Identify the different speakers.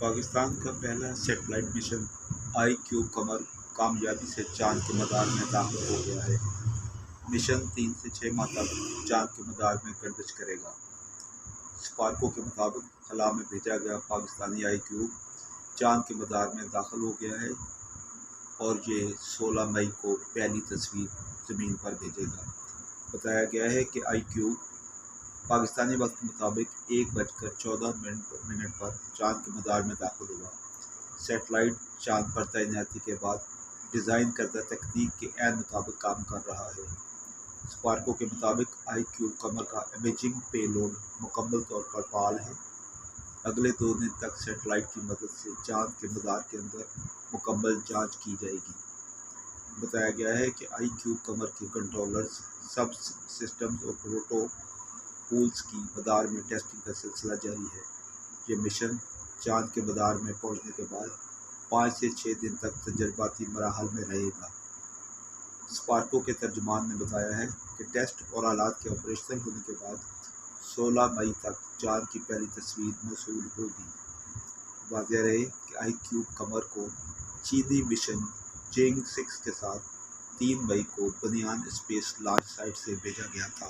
Speaker 1: پاکستان کا پہلا satellite mission I کیو قمر کامیابی سے چاند کے مدار میں داخل ہو گیا ہے۔ مشن 3 سے 6 ماہ تک چاند کے مدار میں گردش کرے گا۔ سپارکو کے مطابق خلا میں بھیجا گیا پاکستانی آئی کیو چاند کے مدار میں داخل ہو گیا ہے اور یہ 16 مئی کو پہلی تصویر زمین پر بھیجے گا۔ بتایا گیا ہے کہ آئی کیو پاکستانی وقت کے مطابق 1:14 پر چاند کے مدار میں داخل ہوا۔ سیٹلائٹ چاند پر تعیناتی کے بعد ڈیزائن کردہ تکنیک کے عین مطابق کام کر رہا ہے۔ سپارکو کے مطابق آئی کیو قمر کا امیجنگ پے لوڈ مکمل طور پر فعال ہے۔ اگلے 2 دن تک سیٹلائٹ کی مدد سے چاند کے مدار کے اندر مکمل جانچ کی جائے گی۔ بتایا گیا ہے کہ آئی کیو قمر کے کنٹرولرز، سب سسٹمز اور پروٹوکولز کی مدار میں ٹیسٹنگ کا سلسلہ جاری ہے۔ یہ مشن چاند کے مدار میں پہنچنے کے بعد 5 سے 6 دن تک تجرباتی مراحل میں رہے گا۔ سپارکو کے ترجمان نے بتایا ہے کہ ٹیسٹ اور آلات کے آپریشنل ہونے کے بعد 16 مئی تک چاند کی پہلی تصویر موصول ہوگی۔ واضح رہے کہ آئی کیو قمر کو چینی مشن چینگ 6 کے ساتھ 3 مئی کو بنیان اسپیس لانچ سائٹ سے بھیجا گیا تھا۔